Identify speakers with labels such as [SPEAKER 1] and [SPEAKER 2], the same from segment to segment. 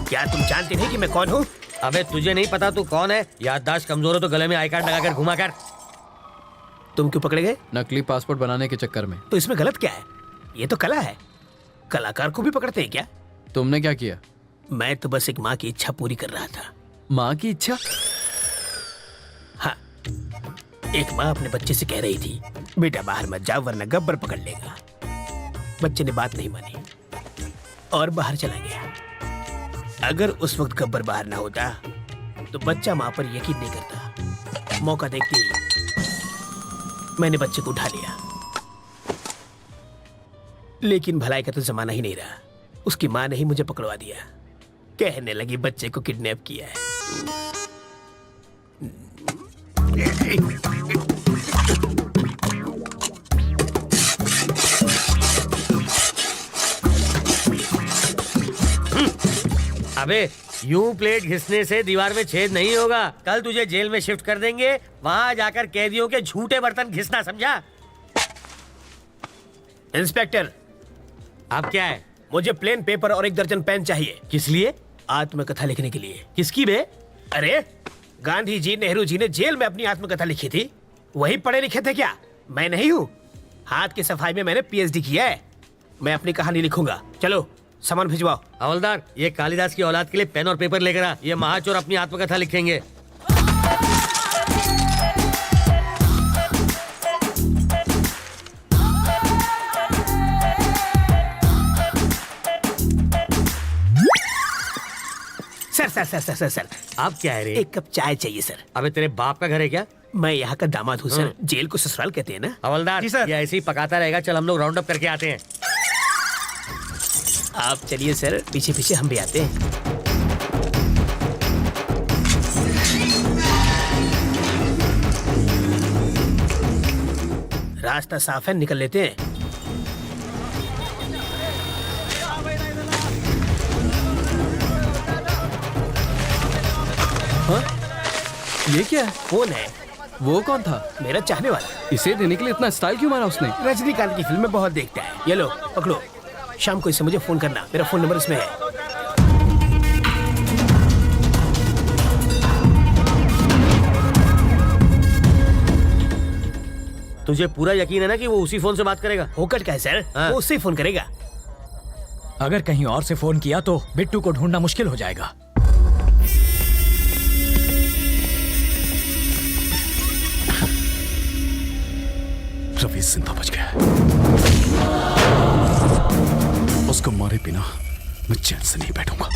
[SPEAKER 1] क्या तुम जानते नहीं कि मैं कौन हूँ?
[SPEAKER 2] अबे तुझे नहीं पता तू कौन है? याददाश्त कमजोर हो तो गले में आई कार्ड लगाकर घुमा कर।
[SPEAKER 1] तुम क्यों पकड़े गए?
[SPEAKER 3] नकली पासपोर्ट बनाने के चक्कर में।
[SPEAKER 1] तो इसमें गलत क्या है? ये तो कला है। कलाकार को भी पकड़ते हैं क्या?
[SPEAKER 3] तुमने क्या किया?
[SPEAKER 1] मैं तो बस एक माँ की इच्छा पूरी कर रहा था।
[SPEAKER 3] माँ की इच्छा?
[SPEAKER 1] हाँ, एक माँ अपने बच्चे से कह रही थी, बेटा बाहर मत जाओ वरना गब्बर पकड़ लेगा। बच्चे ने बात नहीं मानी और बाहर चला गया। अगर उस वक्त गब्बर बाहर ना होता तो बच्चा माँ पर यकीन नहीं करता। मौका देखते ही मैंने बच्चे को उठा लिया। लेकिन भलाई का तो जमाना ही नहीं रहा। उसकी माँ ने ही मुझे पकड़वा दिया। कहने लगी बच्चे को किडनैप किया है।
[SPEAKER 2] अबे यूं प्लेट घिसने से दीवार में छेद नहीं होगा। कल तुझे जेल में शिफ्ट कर देंगे, वहां जाकर कैदियों के झूठे बर्तन घिसना, समझा?
[SPEAKER 1] इंस्पेक्टर,
[SPEAKER 2] अब क्या है?
[SPEAKER 1] मुझे प्लेन पेपर और 1 दर्जन पेन चाहिए।
[SPEAKER 2] किस लिए?
[SPEAKER 1] आत्मकथा लिखने के लिए।
[SPEAKER 2] किसकी बे?
[SPEAKER 1] अरे गांधी जी, नेहरू जी ने जेल में अपनी आत्मकथा लिखी थी। वही पढ़े लिखे थे क्या? मैं नहीं हूँ। हाथ की सफाई में मैंने पीएचडी किया है। मैं अपनी कहानी लिखूंगा। चलो सामान भिजवाओ।
[SPEAKER 2] हवलदार, ये कालिदास की औलाद के लिए पेन और पेपर लेकर आ। ये महाचोर अपनी आत्मकथा लिखेंगे।
[SPEAKER 1] सर
[SPEAKER 2] अब क्या है रे?
[SPEAKER 1] 1 कप चाय चाहिए सर।
[SPEAKER 2] अबे तेरे बाप का घर है क्या?
[SPEAKER 1] मैं यहाँ का दामाद हूँ सर। जेल को ससुराल कहते हैं ना।
[SPEAKER 2] हवलदार,
[SPEAKER 1] जी सर।
[SPEAKER 2] ये ऐसे ही पकाता रहेगा। चल हम लोग राउंड अप करके आते हैं।
[SPEAKER 1] आप चलिए सर, पीछे पीछे हम भी आते हैं। रास्ता साफ है, निकल लेते हैं।
[SPEAKER 3] हाँ? ये क्या है?
[SPEAKER 1] कौन है?
[SPEAKER 3] वो कौन था?
[SPEAKER 1] मेरा चाहने वाला।
[SPEAKER 3] इसे देने के लिए इतना स्टाइल क्यों मारा उसने?
[SPEAKER 1] रजनीकांत की फिल्में बहुत देखता है। ये लो पकड़ो। शाम को इससे मुझे फोन करना। मेरा फोन नंबर इसमें है।
[SPEAKER 2] तुझे पूरा यकीन है ना कि वो उसी फोन से बात करेगा?
[SPEAKER 1] होकर क्या है सर?
[SPEAKER 2] हाँ।
[SPEAKER 1] वो उससे फोन करेगा।
[SPEAKER 4] अगर कहीं और से फोन किया तो बिट्टू को ढूंढना मुश्किल हो जाएगा।
[SPEAKER 5] रवि जिंदा बच गया। उसको मारे बिना मैं चैन से नहीं बैठूंगा।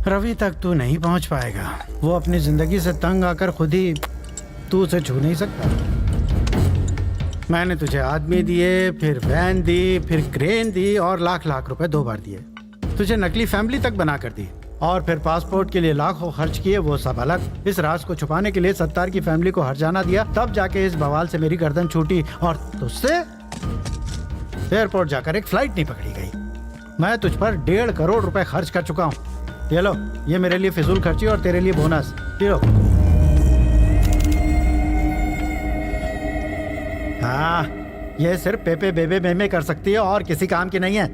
[SPEAKER 6] रवि तक तू नहीं पहुंच पाएगा। वो अपनी जिंदगी से तंग आकर खुद ही तू उसे छू नहीं सकता। मैंने तुझे आदमी दिए, फिर वैन दी, फिर क्रेन दी और लाख लाख रुपए 2 बार दिए। तुझे नकली फैमिली तक बना कर दी और फिर पासपोर्ट के लिए लाखों खर्च किए, वो सब अलग। इस राज को छुपाने के लिए सत्तार की फैमिली को हर्जाना दिया, तब जाके इस बवाल से मेरी गर्दन छूटी और तुझसे एयरपोर्ट जाकर एक फ्लाइट नहीं पकड़ी गई। मैं तुझ पर 1.5 करोड़ रुपए खर्च कर चुका हूँ। ये लो, ये मेरे लिए फिजूल खर्ची और तेरे लिए बोनस। ये लो। हाँ, ये सिर्फ पेपे बेबे मेमे कर सकती है और किसी काम की नहीं है।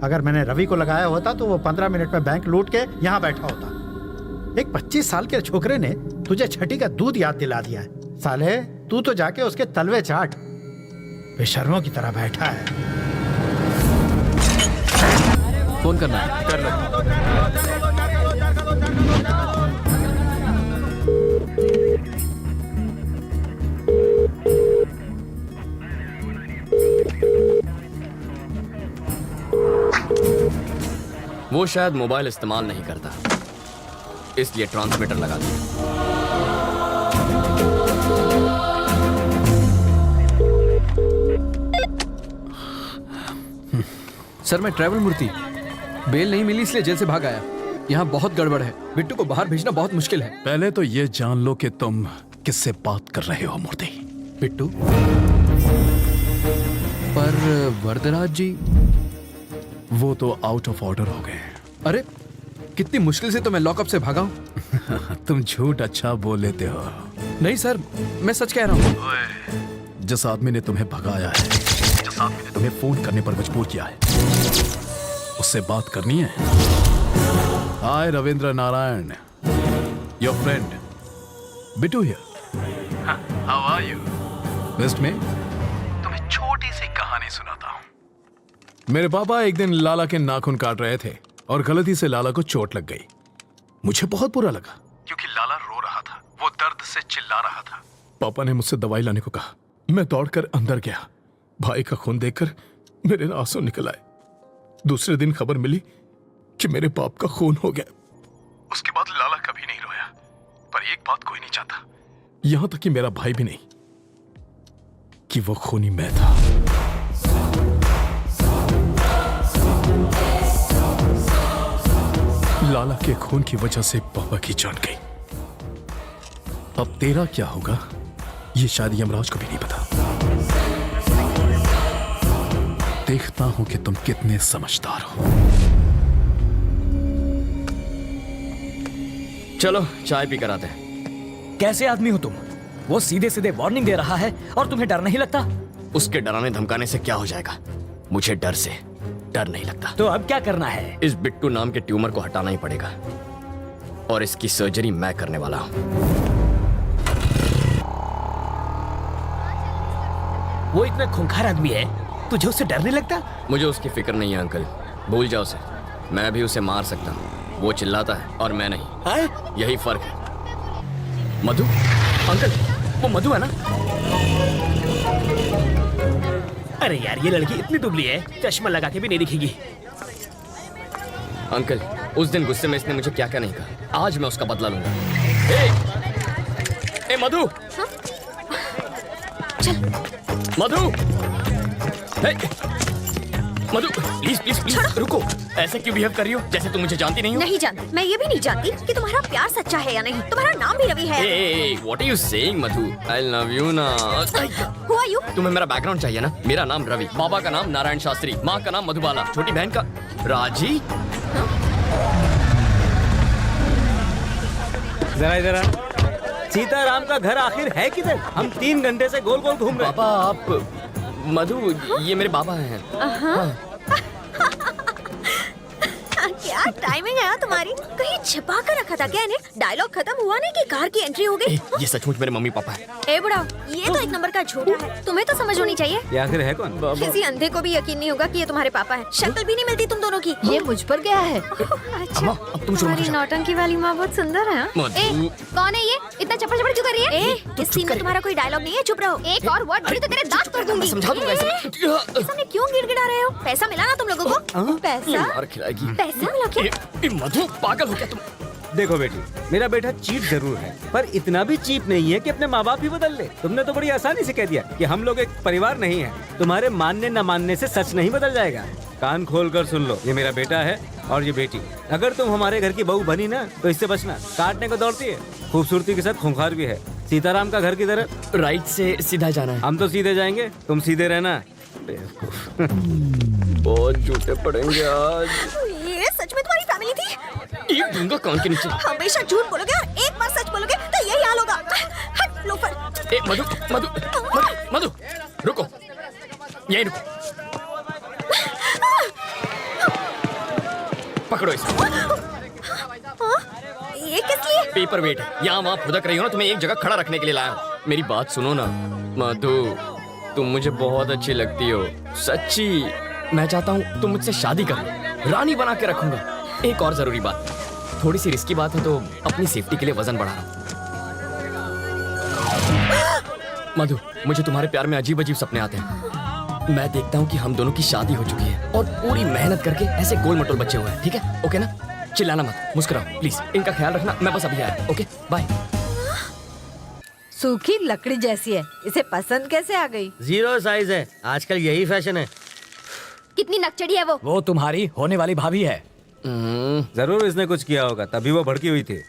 [SPEAKER 6] अगर मैंने रवि को लगाया होता तो वो 15 मिनट में बैंक लूट के यहाँ बैठा होता। एक 25 साल के छोकरे ने तुझे छठी का दूध याद दिला दिया है। साले, तू तो जाके उसके तलवे चाट। बेशर्मों की तरह बैठा है।
[SPEAKER 3] फोन करना है।
[SPEAKER 5] कर लो।
[SPEAKER 7] वो शायद मोबाइल इस्तेमाल नहीं करता, इसलिए ट्रांसमीटर लगा दिया।
[SPEAKER 3] सर, मैं ट्रैवल मूर्ति। बेल नहीं मिली इसलिए जेल से भाग आया। यहाँ बहुत गड़बड़ है। बिट्टू को बाहर भेजना बहुत मुश्किल है।
[SPEAKER 5] पहले तो ये जान लो कि तुम किससे बात कर रहे हो मूर्ति।
[SPEAKER 3] बिट्टू? पर वरदराज जी?
[SPEAKER 5] वो तो आउट ऑफ ऑर्डर हो गए।
[SPEAKER 3] अरे कितनी मुश्किल से तो मैं लॉकअप से भागा हूँ।
[SPEAKER 5] तुम झूठ अच्छा बोल लेते हो।
[SPEAKER 3] नहीं सर, मैं सच कह रहा हूँ।
[SPEAKER 5] जिस आदमी ने तुम्हें भगाया है, जिस आदमी ने तुम्हें फोन करने पर मजबूर किया है, उससे बात करनी है? Hi Ravindra Narayan, your friend Bittu here. How are you? West में तुम्हें छोटी सी कहानी सुनाता हूं। मेरे पापा एक दिन लाला के नाखून काट रहे थे और गलती से लाला को चोट लग गई। मुझे बहुत बुरा लगा क्योंकि लाला रो रहा था, वो दर्द से चिल्ला रहा था। पापा ने मुझसे दवाई लाने को कहा। मैं दौड़कर अंदर गया। भाई का खून देखकर मेरे आंसू निकल आए। दूसरे दिन खबर मिली कि मेरे बाप का खून हो गया। उसके बाद लाला कभी नहीं रोया, पर एक बात कोई नहीं चाहता, यहां तक कि मेरा भाई भी नहीं, कि वो खूनी मैं था। लाला के खून की वजह से पापा की जान गई। अब तेरा क्या होगा ये शायद यमराज को भी नहीं पता। देखता हूं कि तुम कितने समझदार हो।
[SPEAKER 7] चलो चाय पी कर आते हैं।
[SPEAKER 4] कैसे आदमी हो तुम? वो सीधे सीधे वार्निंग दे रहा है और तुम्हें डर नहीं लगता?
[SPEAKER 7] उसके डराने धमकाने से क्या हो जाएगा? मुझे डर से डर नहीं लगता।
[SPEAKER 4] तो अब क्या करना है?
[SPEAKER 7] इस बिट्टू नाम के ट्यूमर को हटाना ही पड़ेगा और इसकी सर्जरी मैं करने वाला हूं।
[SPEAKER 1] वो इतना खूंखार आदमी है, तुझे उससे डर नहीं लगता?
[SPEAKER 7] मुझे उसकी फिक्र नहीं है अंकल, भूल जाओ उसे। मैं भी उसे मार सकता हूँ, वो चिल्लाता है और मैं नहीं।
[SPEAKER 1] हाँ?
[SPEAKER 7] यही फर्क है। मधु, अंकल वो मधु है ना?
[SPEAKER 1] अरे यार, ये लड़की इतनी दुबली है, चश्मा लगा के भी नहीं दिखेगी।
[SPEAKER 7] अंकल उस दिन गुस्से में इसने मुझे क्या क्या नहीं कहा, आज मैं उसका बदला लूंगा। ए मधु, मधु, मधु प्लीज प्लीज प्लीज रुको। ऐसे क्यों बिहेव कर रही हो जैसे तुम मुझे जानती नहीं हो?
[SPEAKER 8] नहीं जानती। मैं ये भी नहीं जानती कि तुम्हारा प्यार सच्चा है या नहीं। तुम्हारा नाम भी रवि है।
[SPEAKER 7] What are you saying Madhu? I love you ना।
[SPEAKER 8] Who are you?
[SPEAKER 7] तुम्हें मेरा बैकग्राउंड चाहिए ना? मेरा नाम रवि, बाबा का नाम नारायण शास्त्री, माँ का नाम मधुबाला, छोटी बहन का राजी।
[SPEAKER 9] जरा इधर सीताराम का घर आखिर है किधर? हम 3 घंटे से गोल गोल घूम रहे हैं।
[SPEAKER 7] पापा आप मधु, ये मेरे बाबा हैं।
[SPEAKER 8] क्या टाइमिंग है तुम्हारी? कहीं छिपा कर रखा था क्या इन्हें? डायलॉग खत्म हुआ नहीं कि कार की एंट्री हो गई।
[SPEAKER 7] ये सचमुच मेरे मम्मी पापा है।
[SPEAKER 8] ए बुढ़ा, ये तो एक नंबर का झूठा है। तुम्हें तो समझ होनी चाहिए।
[SPEAKER 9] ये आखिर है कौन?
[SPEAKER 8] किसी अंधे को भी यकीन नहीं होगा कि ये तुम्हारे पापा हैं। शक्ल भी नहीं मिलती तुम दोनों की। ये मुझ पर गया है।
[SPEAKER 7] अम्मा, अब तुम शुरू
[SPEAKER 8] तुम्हारी
[SPEAKER 7] करो।
[SPEAKER 8] नौटंकी वाली माँ बहुत सुंदर है।
[SPEAKER 7] मधु।
[SPEAKER 8] कौन है ये? इतना चप्पड़ चप्पड़ क्यों कर रही है? इस सीन में तुम्हारा कोई डायलॉग नहीं है, चुप रहो। एक और वर्ड बोली तो तेरे दांत तोड़ दूंगी।
[SPEAKER 7] समझा दूंगा ऐसे।
[SPEAKER 8] सामने क्यों गिड़गिड़ा रहे हो? पैसा मिला ना तुम लोगों को? पैसा?
[SPEAKER 7] मार खिलाएगी।
[SPEAKER 8] पैसा मिला क्या?
[SPEAKER 7] मधु पागल हो क्या तुम?
[SPEAKER 9] देखो बेटी, मेरा बेटा चीप जरूर है, पर इतना भी चीप नहीं है कि अपने माँ बाप ही बदल ले। तुमने तो बड़ी आसानी से कह दिया कि हम लोग एक परिवार नहीं है। तुम्हारे मानने न मानने से सच नहीं बदल जाएगा। कान खोल कर सुन लो, ये मेरा बेटा है और ये बेटी। अगर तुम हमारे घर की बहू बनी ना तो इससे बचना। काटने को दौड़ती है, खूबसूरती के साथ खूंखार भी है। सीताराम का घर किधर है?
[SPEAKER 7] राइट से सीधा जाना है।
[SPEAKER 9] हम तो सीधे जाएंगे, तुम सीधे रहना।
[SPEAKER 7] बहुत झूठे पड़ेंगे आज।
[SPEAKER 8] ये सच में तुम्हारी फैमिली थी?
[SPEAKER 7] ये दूंगा कान के नीचे।
[SPEAKER 8] हमेशा झूठ बोलोगे और एक बार सच बोलोगे तो यही हाल होगा। हट लोफर।
[SPEAKER 7] ए मधु मधु मधु मधु रुको, यही रुको। पकड़ो इसे।
[SPEAKER 8] ये किस लिए?
[SPEAKER 7] पेपर वेट है, यहाँ वहाँ फुदक रही हो ना, तुम्हें एक जगह खड़ा रखने के लिए लाया हूँ। मेरी बात सुनो ना मधु, तुम मुझे बहुत अच्छी लगती हो, सच्ची। मैं चाहता हूँ तुम मुझसे शादी करो, रानी बना के रखूंगा। एक और जरूरी बात, थोड़ी सी रिस्की बात है तो अपनी सेफ्टी के लिए वजन बढ़ा रहा हूँ। मधु, मुझे तुम्हारे प्यार में अजीब अजीब सपने आते हैं। मैं देखता हूँ कि हम दोनों की शादी हो चुकी है और पूरी मेहनत करके ऐसे गोल मटोल बच्चे हुए हैं। ठीक है? ओके ना? चिल्लाना मत, मुस्कुराओ प्लीज। इनका ख्याल रखना, मैं बस अभी आया। Okay bye.
[SPEAKER 10] सूखी लकड़ी जैसी है, इसे पसंद कैसे आ गई?
[SPEAKER 2] 0 साइज है, आजकल यही फैशन है।
[SPEAKER 8] कितनी नकचड़ी है वो?
[SPEAKER 4] वो तुम्हारी होने वाली भाभी है।
[SPEAKER 9] जरूर इसने कुछ किया होगा, तभी वो भड़की हुई थी।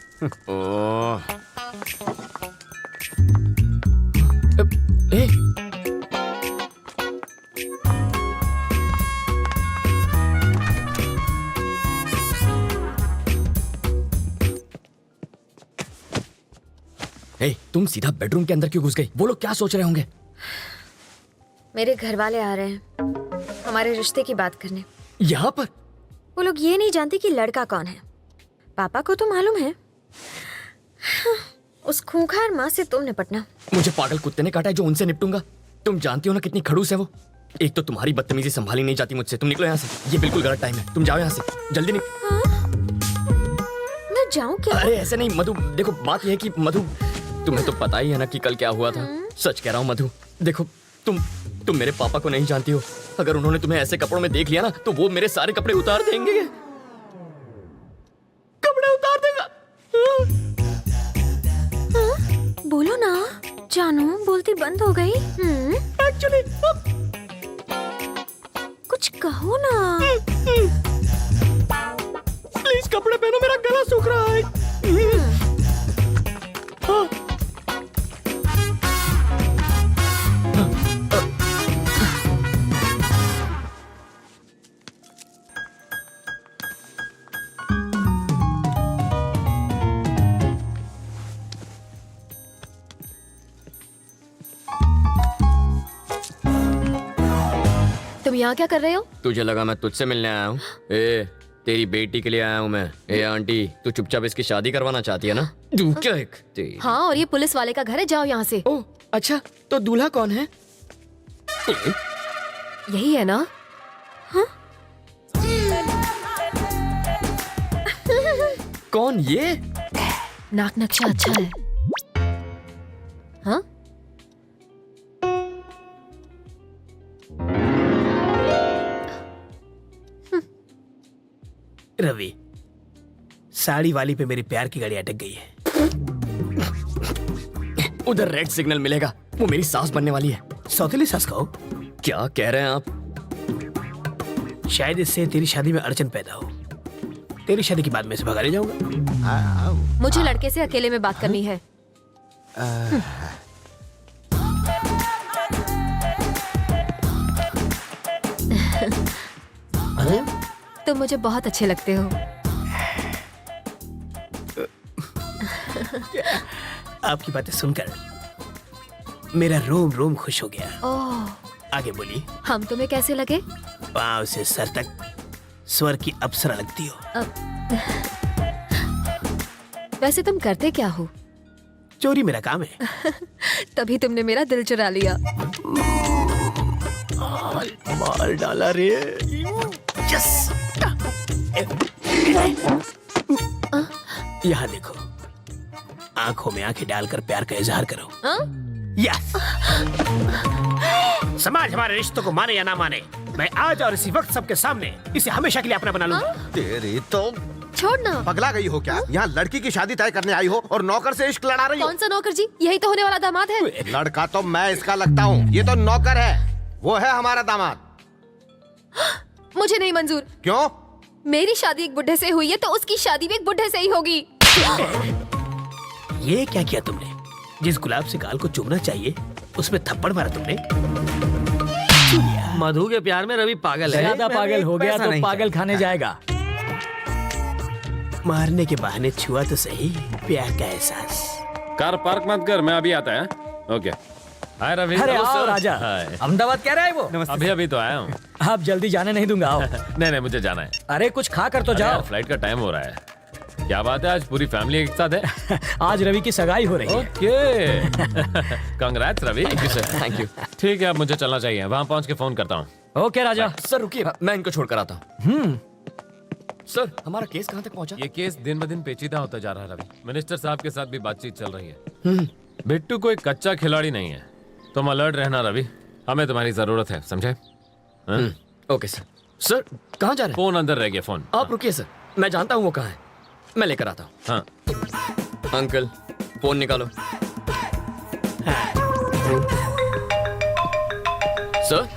[SPEAKER 7] ए, तुम सीधा बेडरूम के अंदर क्यों घुस गई? वो लोग क्या सोच रहे होंगे?
[SPEAKER 8] मेरे घर वाले आ रहे हैं हमारे रिश्ते की बात करने।
[SPEAKER 7] यहाँ पर?
[SPEAKER 8] वो लोग ये नहीं जानते कि लड़का कौन है। पापा को तो मालूम है। उस खूंखार माँ से तुम निपटना।
[SPEAKER 7] मुझे पागल कुत्ते ने काटा है जो उनसे निपटूंगा। तुम जानती हो ना कितनी खड़ूस है वो। एक तो तुम्हारी बदतमीजी संभाली नहीं जाती मुझसे। तुम निकलो यहाँ से, ये बिल्कुल गलत टाइम है। तुम जाओ यहाँ से, जल्दी
[SPEAKER 8] मैं जाऊँ क्या?
[SPEAKER 7] अरे ऐसे नहीं मधु, देखो बात यह है कि मधु, तुम्हें तो पता ही है ना कि कल क्या हुआ था। सच कह रहा हूँ मधु, देखो तुम मेरे पापा को नहीं जानती हो। अगर उन्होंने तुम्हें ऐसे कपड़ों में देख लिया ना तो वो मेरे सारे कपड़े उतार देंगे। कपड़े उतार देगा।
[SPEAKER 8] बोलो ना जानू, बोलती बंद हो गई।
[SPEAKER 7] एक्चुअली
[SPEAKER 8] कुछ कहो ना।
[SPEAKER 7] प्लीज कपड़े पहनो, मेरा गला सूख रहा है। हाँ।
[SPEAKER 8] तुम यहाँ क्या कर रहे हो?
[SPEAKER 7] तुझे लगा मैं तुझसे मिलने आया हूँ? ए, तेरी बेटी के लिए आया हूँ मैं। ए आंटी, तू चुपचाप इसकी शादी करवाना चाहती है ना? तू क्या एक
[SPEAKER 8] हाँ, और ये पुलिस वाले का घर है, जाओ यहाँ से।
[SPEAKER 7] ओह अच्छा, तो दूल्हा कौन है?
[SPEAKER 8] यही है ना? हाँ?
[SPEAKER 7] कौन ये?
[SPEAKER 8] नाक नक्शा अच्छा है। हाँ?
[SPEAKER 1] रवि, साड़ी वाली पे मेरी प्यार की गाड़ी अटक गई है।
[SPEAKER 7] उधर रेड सिग्नल मिलेगा, वो मेरी सास बनने वाली है।
[SPEAKER 1] सौतेली सास कहो?
[SPEAKER 7] क्या कह रहे हैं आप?
[SPEAKER 1] शायद इससे तेरी शादी में अड़चन पैदा हो। तेरी शादी के बाद मैं इसे भगा ले जाऊंगा।
[SPEAKER 8] मुझे लड़के से अकेले में बात करनी है। तुम मुझे बहुत अच्छे लगते हो।
[SPEAKER 1] आपकी बातें सुनकर मेरा रोम रोम खुश हो गया।
[SPEAKER 8] ओह,
[SPEAKER 1] आगे बोलिए।
[SPEAKER 8] हम तुम्हें कैसे लगे?
[SPEAKER 1] पाँव से सर तक स्वर की अप्सरा लगती हो।
[SPEAKER 8] वैसे तुम करते क्या हो?
[SPEAKER 1] चोरी मेरा काम है।
[SPEAKER 8] तभी तुमने मेरा दिल चुरा लिया।
[SPEAKER 1] माल डाला रे। यस। यहाँ देखो, आंखों में आंखें डालकर प्यार का इजहार करो। यस। समाज हमारे रिश्तों को माने या ना माने, मैं आज और इसी वक्त सबके सामने इसे हमेशा के लिए अपना बना लूंगा।
[SPEAKER 11] तेरी तो
[SPEAKER 8] छोड़ना।
[SPEAKER 11] पगला गई हो क्या? यहाँ लड़की की शादी तय करने आई हो और नौकर से इश्क लड़ा रही हो।
[SPEAKER 8] कौन सा नौकर जी? यही तो होने वाला दामाद है।
[SPEAKER 11] लड़का तो मैं इसका लगता हूँ, ये तो नौकर है। वो है हमारा दामाद।
[SPEAKER 8] मुझे नहीं मंजूर।
[SPEAKER 11] क्यों?
[SPEAKER 8] मेरी शादी एक बुढ़े से हुई है तो उसकी शादी भी एक बुढ़े से ही होगी।
[SPEAKER 1] ये क्या किया तुमने? जिस गुलाब से गाल को चूमना चाहिए उसमें थप्पड़ मारा तुमने।
[SPEAKER 2] मधु के प्यार में रवि पागल है।
[SPEAKER 4] ज्यादा पागल हो गया तो पागल खाने जाएगा।
[SPEAKER 1] मारने के बहाने छुआ तो सही प्यार का एहसास।
[SPEAKER 12] कार पार्क मत कर, मैं अभी आता है। ओके। हाय रवि।
[SPEAKER 4] अरे आओ राजा। अहमदाबाद कह रहा है वो?
[SPEAKER 12] अभी तो आया हूँ।
[SPEAKER 4] आप जल्दी जाने नहीं दूंगा, आओ।
[SPEAKER 12] नहीं मुझे जाना है।
[SPEAKER 4] अरे कुछ खा कर तो जाओ।
[SPEAKER 12] फ्लाइट का टाइम हो रहा है। क्या बात है, आज पूरी फैमिली एक साथ है?
[SPEAKER 4] आज रवि की सगाई हो रही है।
[SPEAKER 12] Okay. Congrats Ravi.
[SPEAKER 7] Thank you.
[SPEAKER 12] ठीक है, अब मुझे चलना चाहिए, वहाँ पहुँच के फोन करता हूँ।
[SPEAKER 4] ओके राजा।
[SPEAKER 7] सर रुकिए, मैं इनको छोड़ कर आता हूँ। सर हमारा केस कहाँ तक पहुँचा?
[SPEAKER 12] ये केस दिन ब दिन पेचीदा होता जा रहा है रवि। मिनिस्टर साहब के साथ भी बातचीत चल रही है। बिट्टू कोई कच्चा खिलाड़ी नहीं है। तुम अलर्ट रहना रवि, हमें तुम्हारी जरूरत है, समझे?
[SPEAKER 7] Okay sir. सर कहाँ जा रहे हैं?
[SPEAKER 12] फोन अंदर रह गया। फोन
[SPEAKER 7] आप रुकिए सर, मैं जानता हूँ वो कहाँ है, मैं लेकर आता हूँ।
[SPEAKER 12] हाँ।
[SPEAKER 7] अंकल फोन निकालो। सर